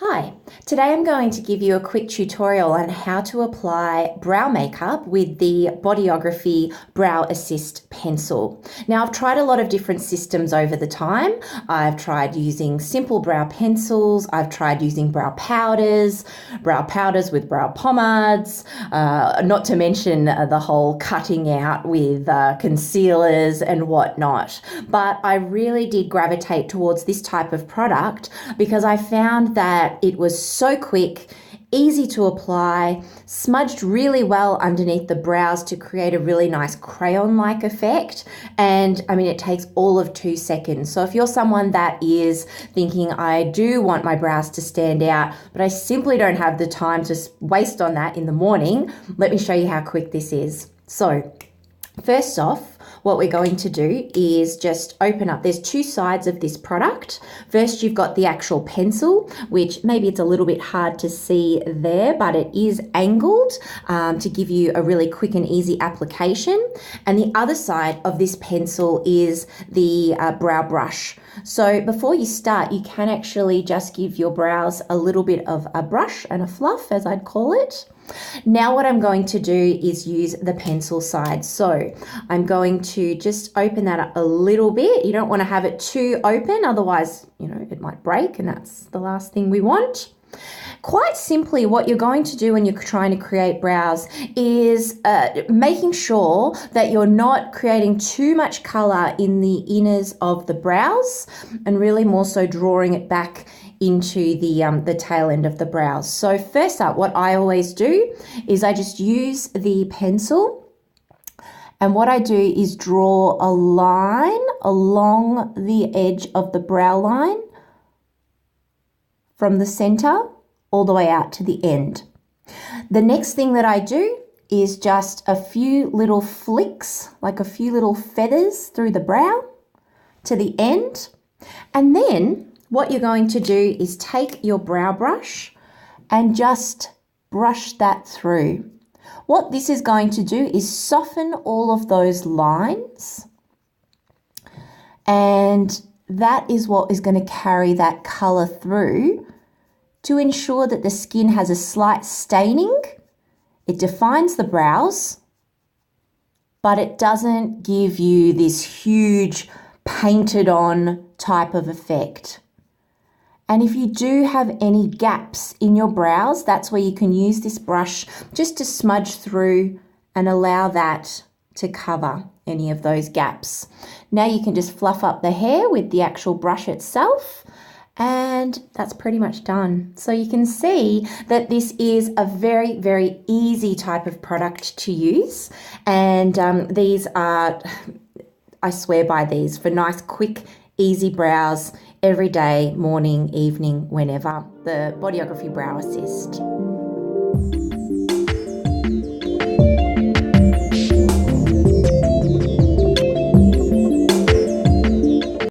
Hi, today I'm going to give you a quick tutorial on how to apply brow makeup with the Bodyography Brow Assist pencil. Now, I've tried a lot of different systems over the time. I've tried using simple brow pencils, I've tried using brow powders with brow pomades, not to mention the whole cutting out with concealers and whatnot. But I really did gravitate towards this type of product because I found that it was so quick, easy to apply, smudged really well underneath the brows to create a really nice crayon-like effect. And I mean, it takes all of 2 seconds. So if you're someone that is thinking, I do want my brows to stand out, but I simply don't have the time to waste on that in the morning, let me show you how quick this is. So first off, what we're going to do is just open up. There's 2 sides of this product. First, you've got the actual pencil, which maybe it's a little bit hard to see there, but it is angled to give you a really quick and easy application. And the other side of this pencil is the brow brush. So before you start, you can actually just give your brows a little bit of a brush and a fluff, as I'd call it. Now what I'm going to do is use the pencil side. So I'm going to just open that up a little bit. You don't want to have it too open, otherwise, it might break, and that's the last thing we want. Quite simply, what you're going to do when you're trying to create brows is making sure that you're not creating too much color in the inners of the brows, and really more so drawing it back into the tail end of the brows. So first up, what I always do is I just use the pencil, and what I do is draw a line along the edge of the brow line from the center all the way out to the end. The next thing that I do is just a few little flicks, like a few little feathers through the brow to the end. And then what you're going to do is take your brow brush and just brush that through. What this is going to do is soften all of those lines, and that is what is going to carry that color through to ensure that the skin has a slight staining. It defines the brows, but it doesn't give you this huge painted on type of effect. And if you do have any gaps in your brows, that's where you can use this brush just to smudge through and allow that to cover any of those gaps. Now you can just fluff up the hair with the actual brush itself, and that's pretty much done. So you can see that this is a very, very easy type of product to use. And these are, I swear by these, for nice, quick, easy brows every day, morning, evening, whenever. The Bodyography Brow Assist.